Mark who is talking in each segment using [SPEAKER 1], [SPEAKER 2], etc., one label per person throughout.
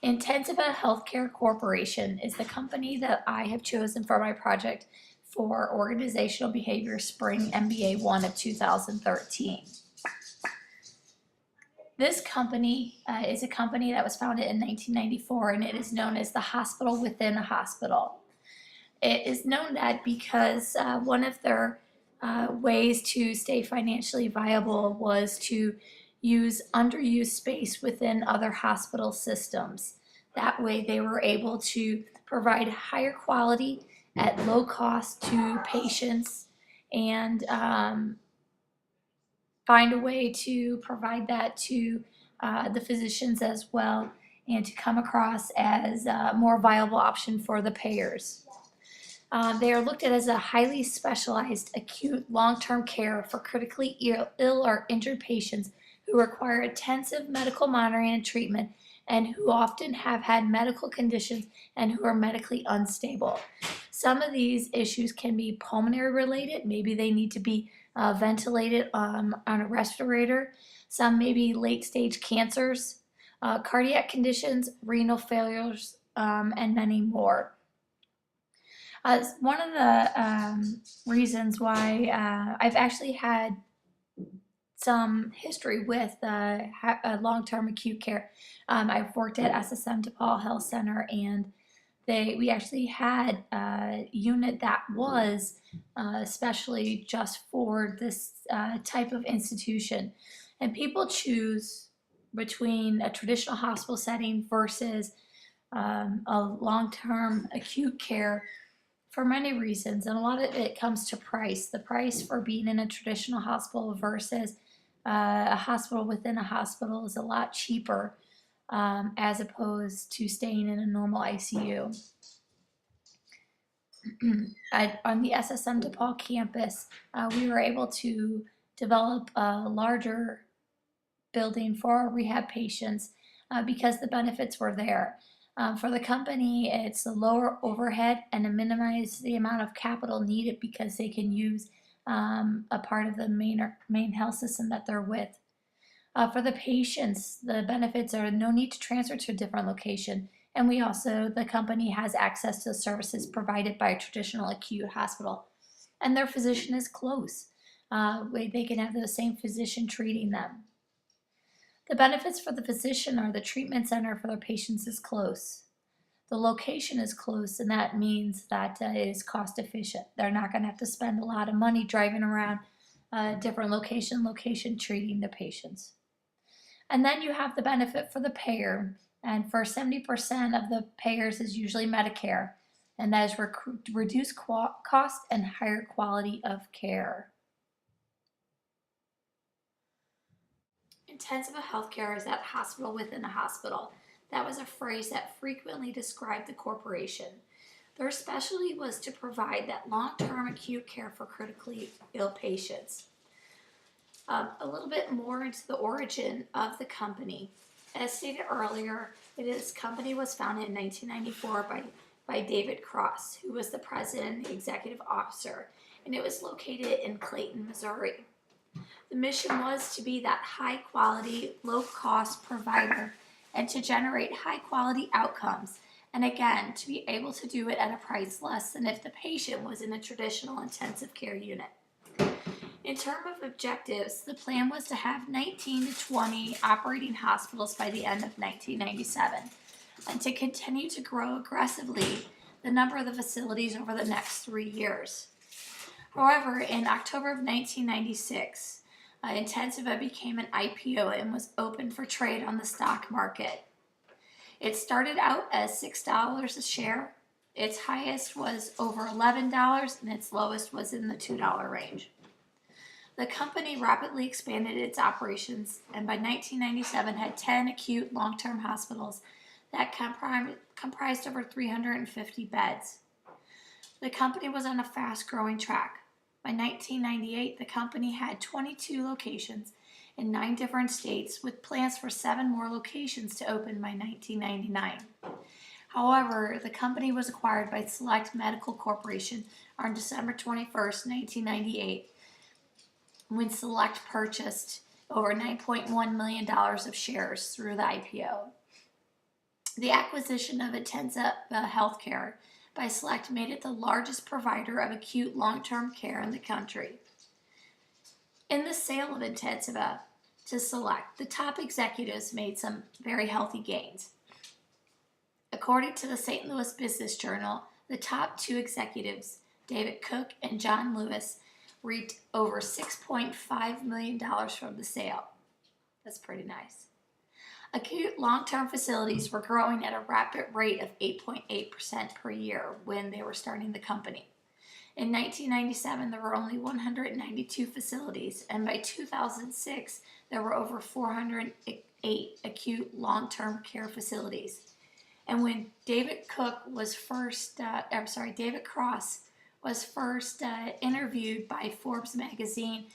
[SPEAKER 1] Intensiva Healthcare Corporation is the company that I have chosen for my project for Organizational Behavior Spring MBA 1 of 2013. This company is a company that was founded in 1994, and it is known as the hospital within a hospital. It is known that because one of their ways to stay financially viable was to use underused space within other hospital systems. That way they were able to provide higher quality at low cost to patients and find a way to provide that to the physicians as well, and to come across as a more viable option for the payers. They are looked at as a highly specialized acute long-term care for critically ill or injured patients who require intensive medical monitoring and treatment, and who often have had medical conditions and who are medically unstable. Some of these issues can be pulmonary related. Maybe they need to be ventilated on a respirator. Some may be late stage cancers, cardiac conditions, renal failures, and many more. One of the reasons why I've actually had some history with long-term acute care. I've worked at SSM DePaul Health Center, and we actually had a unit that was especially just for this type of institution. And people choose between a traditional hospital setting versus a long-term acute care for many reasons, and a lot of it comes to price. The price for being in a traditional hospital versus a hospital within a hospital is a lot cheaper as opposed to staying in a normal ICU. On the SSM DePaul campus, we were able to develop a larger building for our rehab patients because the benefits were there. For the company, it's a lower overhead and to minimize the amount of capital needed because they can use a part of the main health system that they're with. For the patients, the benefits are no need to transfer to a different location, and the company has access to the services provided by a traditional acute hospital, and their physician is close. They can have the same physician treating them. The benefits for the physician are the treatment center for their patients is close. The location is close, and that means that it is cost efficient. They're not going to have to spend a lot of money driving around different location treating the patients. And then you have the benefit for the payer, and for 70% of the payers is usually Medicare, and that is reduced cost and higher quality of care. Intensiva healthcare is that hospital within a hospital. That was a phrase that frequently described the corporation. Their specialty was to provide that long-term acute care for critically ill patients. A little bit more into the origin of the company. As stated earlier, this company was founded in 1994 by David Cross, who was the president and the executive officer, and it was located in Clayton, Missouri. The mission was to be that high-quality, low-cost provider and to generate high-quality outcomes, and again, to be able to do it at a price less than if the patient was in a traditional intensive care unit. In terms of objectives, the plan was to have 19 to 20 operating hospitals by the end of 1997, and to continue to grow aggressively the number of the facilities over the next 3 years. However, in October of 1996, Intensiva became an IPO and was open for trade on the stock market. It started out as $6 a share. Its highest was over $11, and its lowest was in the $2 range. The company rapidly expanded its operations, and by 1997 had 10 acute long-term hospitals that comprised over 350 beds. The company was on a fast-growing track. By 1998, the company had 22 locations in 9 different states, with plans for 7 more locations to open by 1999. However, the company was acquired by Select Medical Corporation on December 21, 1998, when Select purchased over $9.1 million of shares through the IPO. The acquisition of Intensiva Healthcare by Select made it the largest provider of acute long-term care in the country. In the sale of Intensiva to Select, the top executives made some very healthy gains. According to the St. Louis Business Journal, the top two executives, David Cook and John Lewis, reaped over $6.5 million from the sale. That's pretty nice. Acute long-term facilities were growing at a rapid rate of 8.8% per year when they were starting the company. In 1997, there were only 192 facilities, and by 2006, there were over 408 acute long-term care facilities. And when David Cross was first interviewed by Forbes magazine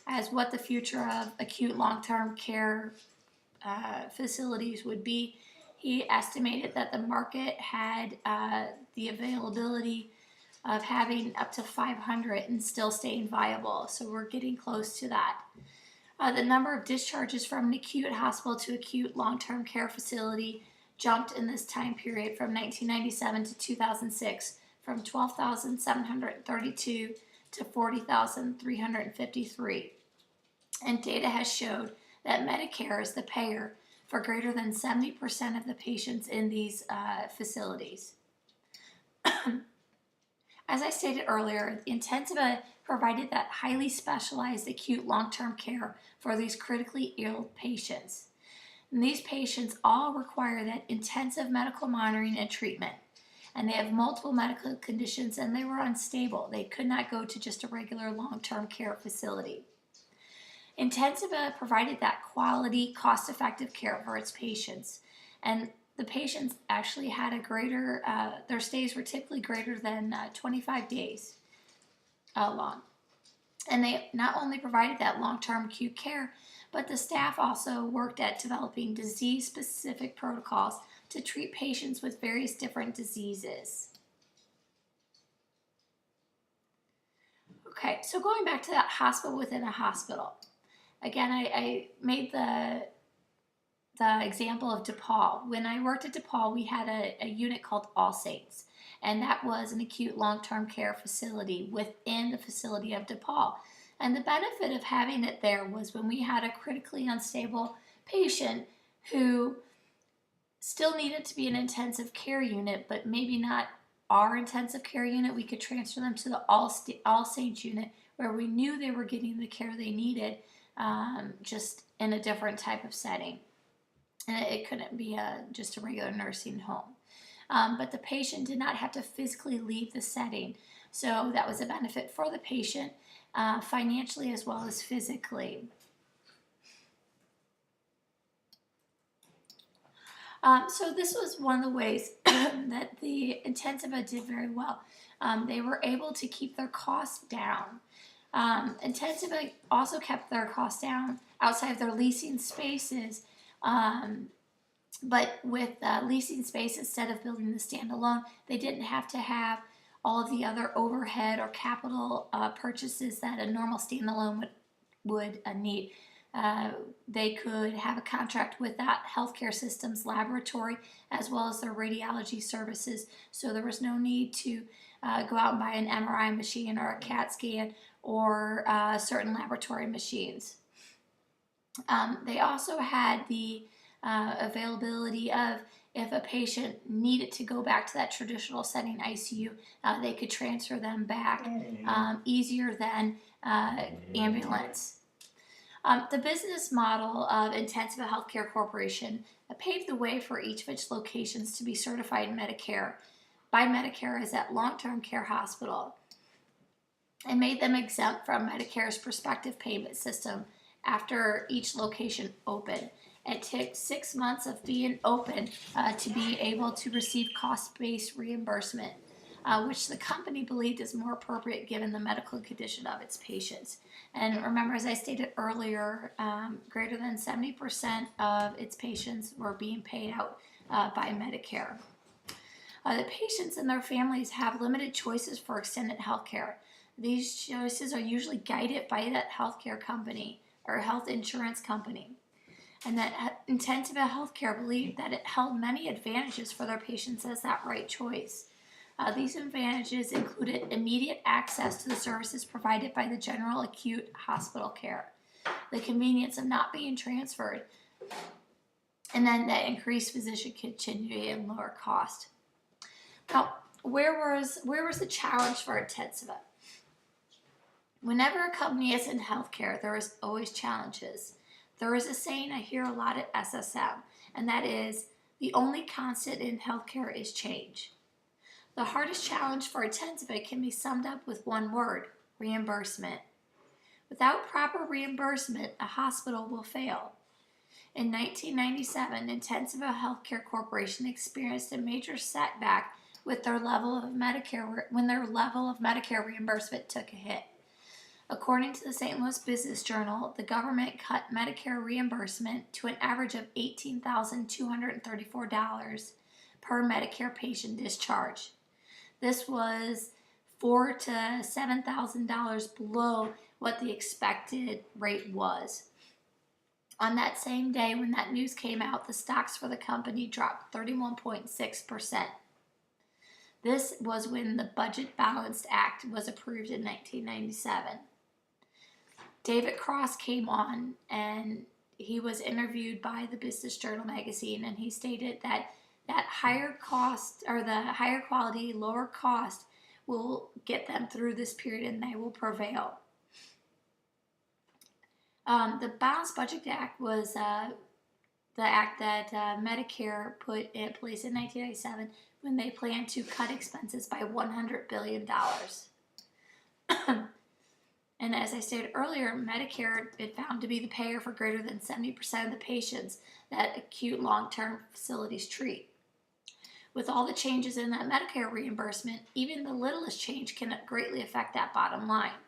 [SPEAKER 1] as what the future of acute long-term care facilities would be, he estimated that the market had the availability of having up to 500 and still staying viable. So we're getting close to that. The number of discharges from an acute hospital to acute long-term care facility jumped in this time period from 1997 to 2006 from 12,732 to 40,353. And data has showed that Medicare is the payer for greater than 70% of the patients in these facilities. As I stated earlier, Intensiva provided that highly specialized acute long-term care for these critically ill patients. And these patients all require that intensive medical monitoring and treatment. And they have multiple medical conditions and they were unstable. They could not go to just a regular long-term care facility. Intensiva provided that quality, cost-effective care for its patients. And the patients actually had a greater, their stays were typically greater than 25 days long. And they not only provided that long-term acute care, but the staff also worked at developing disease-specific protocols to treat patients with various different diseases. Okay, so going back to that hospital within a hospital. Again, I made the example of DePaul. When I worked at DePaul, we had a unit called All Saints, and that was an acute long-term care facility within the facility of DePaul. And the benefit of having it there was when we had a critically unstable patient who still needed to be an intensive care unit, but maybe not our intensive care unit, we could transfer them to the All Saints unit where we knew they were getting the care they needed, just in a different type of setting. And it couldn't be just a regular nursing home. But the patient did not have to physically leave the setting. So that was a benefit for the patient, financially as well as physically. So this was one of the ways that the Intensiva did very well. They were able to keep their costs down. Intensiva also kept their costs down outside of their leasing spaces. But with leasing space, instead of building the standalone, they didn't have to have all of the other overhead or capital purchases that a normal standalone would need. They could have a contract with that healthcare system's laboratory as well as their radiology services, so there was no need to go out and buy an MRI machine or a CAT scan or certain laboratory machines. They also had the availability of, if a patient needed to go back to that traditional setting ICU, they could transfer them back easier than ambulance. The business model of Intensiva Healthcare Corporation paved the way for each of its locations to be certified by Medicare as that long-term care hospital, and made them exempt from Medicare's prospective payment system after each location opened. It took 6 months of being open to be able to receive cost-based reimbursement, which the company believed is more appropriate given the medical condition of its patients. And remember, as I stated earlier, greater than 70% of its patients were being paid out by Medicare. The patients and their families have limited choices for extended health care. These choices are usually guided by that healthcare company or health insurance company. and that Intensiva Healthcare believed that it held many advantages for their patients as that right choice. These advantages included immediate access to the services provided by the general acute hospital care, the convenience of not being transferred, and then that increased physician continuity and lower cost. Now, where was the challenge for Intensiva? Whenever a company is in healthcare, there is always challenges. There is a saying I hear a lot at SSM, and that is, the only constant in healthcare is change. The hardest challenge for Intensiva can be summed up with one word: reimbursement. Without proper reimbursement, a hospital will fail. In 1997, Intensiva Healthcare Corporation experienced a major setback with their level of Medicare when their level of Medicare reimbursement took a hit. According to the St. Louis Business Journal, the government cut Medicare reimbursement to an average of $18,234 per Medicare patient discharge. This was $4,000 to $7,000 below what the expected rate was. On that same day when that news came out, the stocks for the company dropped 31.6%. This was when the Budget Balanced Act was approved in 1997. David Cross came on and he was interviewed by the Business Journal magazine, and he stated that higher cost, or the higher quality, lower cost, will get them through this period and they will prevail. The Balanced Budget Act was the act that Medicare put in place in 1997 when they planned to cut expenses by $100 billion. And as I stated earlier, Medicare is found to be the payer for greater than 70% of the patients that acute long-term facilities treat. With all the changes in that Medicare reimbursement, even the littlest change can greatly affect that bottom line.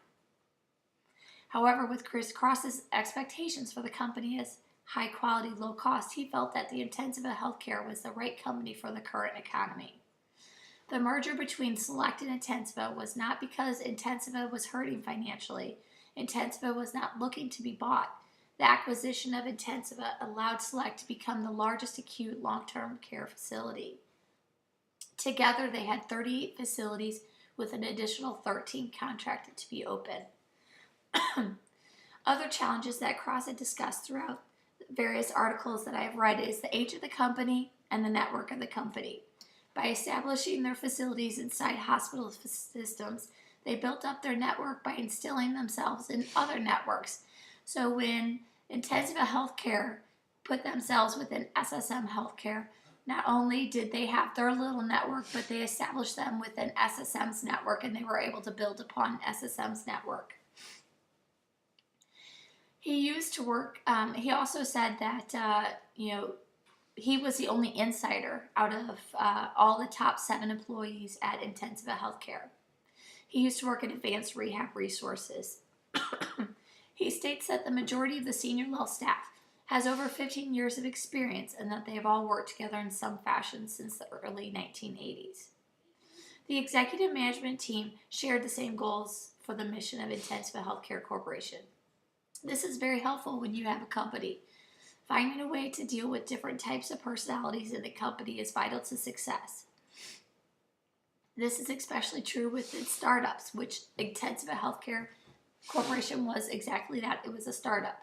[SPEAKER 1] However, with Chris Cross's expectations for the company as high quality, low cost, he felt that the Intensiva Healthcare was the right company for the current economy. The merger between Select and Intensiva was not because Intensiva was hurting financially. Intensiva was not looking to be bought. The acquisition of Intensiva allowed Select to become the largest acute long-term care facility. Together, they had 38 facilities with an additional 13 contracted to be open. Other challenges that Cross had discussed throughout various articles that I have read is the age of the company and the network of the company. By establishing their facilities inside hospital systems, they built up their network by instilling themselves in other networks. So when Intensiva Healthcare put themselves within SSM Healthcare, not only did they have their little network, but they established them within SSM's network, and they were able to build upon SSM's network. He also said that, he was the only insider out of all the top 7 employees at Intensiva Healthcare. He used to work at Advanced Rehab Resources. He states that the majority of the senior level staff has over 15 years of experience and that they have all worked together in some fashion since the early 1980s. The executive management team shared the same goals for the mission of Intensiva Healthcare Corporation. This is very helpful when you have a company. Finding a way to deal with different types of personalities in the company is vital to success. This is especially true within startups, which Intensiva Healthcare Corporation was exactly that. It was a startup.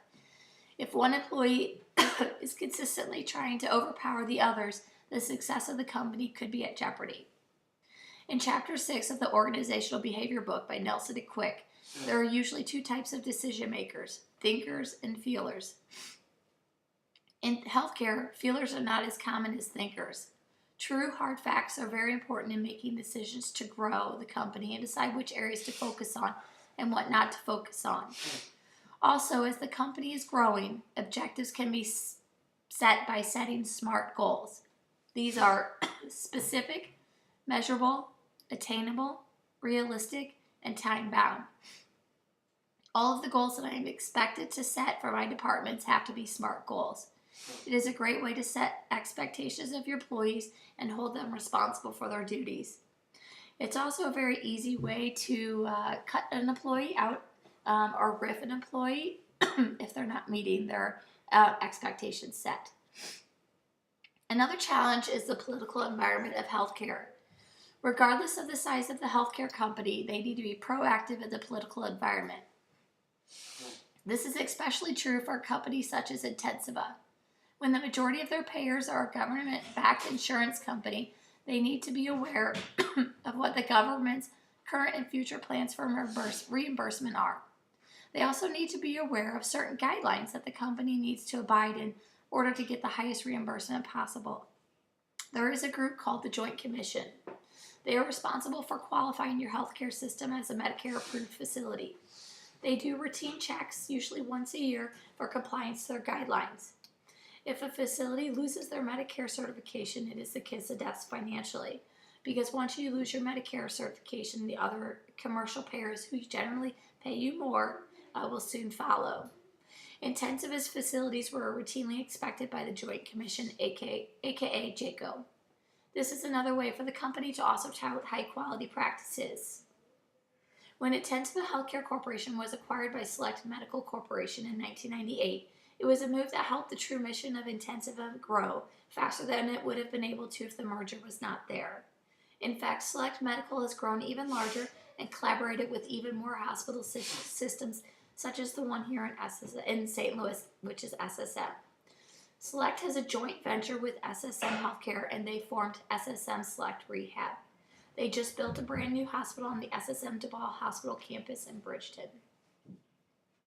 [SPEAKER 1] If one employee is consistently trying to overpower the others, the success of the company could be at jeopardy. In Chapter 6 of the Organizational Behavior book by Nelson and Quick, there are usually 2 types of decision makers: thinkers and feelers. In healthcare, feelers are not as common as thinkers. True hard facts are very important in making decisions to grow the company and decide which areas to focus on and what not to focus on. Also, as the company is growing, objectives can be set by setting SMART goals. These are specific, measurable, attainable, realistic, and time-bound. All of the goals that I am expected to set for my departments have to be SMART goals. It is a great way to set expectations of your employees and hold them responsible for their duties. It's also a very easy way to cut an employee out or riff an employee if they're not meeting their expectations set. Another challenge is the political environment of healthcare. Regardless of the size of the healthcare company, they need to be proactive in the political environment. This is especially true for companies such as Intensiva. When the majority of their payers are a government-backed insurance company, they need to be aware of what the government's current and future plans for reimbursement are. They also need to be aware of certain guidelines that the company needs to abide in order to get the highest reimbursement possible. There is a group called the Joint Commission. They are responsible for qualifying your healthcare system as a Medicare-approved facility. They do routine checks, usually once a year, for compliance to their guidelines. If a facility loses their Medicare certification, it is the kiss of death financially, because once you lose your Medicare certification, the other commercial payers who generally pay you more will soon follow. Intensiva's facilities were routinely inspected by the Joint Commission, aka JACO. This is another way for the company to also tout high-quality practices. When Intensiva Healthcare Corporation was acquired by Select Medical Corporation in 1998, it was a move that helped the true mission of Intensiva grow faster than it would have been able to if the merger was not there. In fact, Select Medical has grown even larger and collaborated with even more hospital systems, such as the one here in St. Louis, which is SSM. Select has a joint venture with SSM Healthcare, and they formed SSM Select Rehab. They just built a brand new hospital on the SSM DePaul Hospital campus in Bridgeton.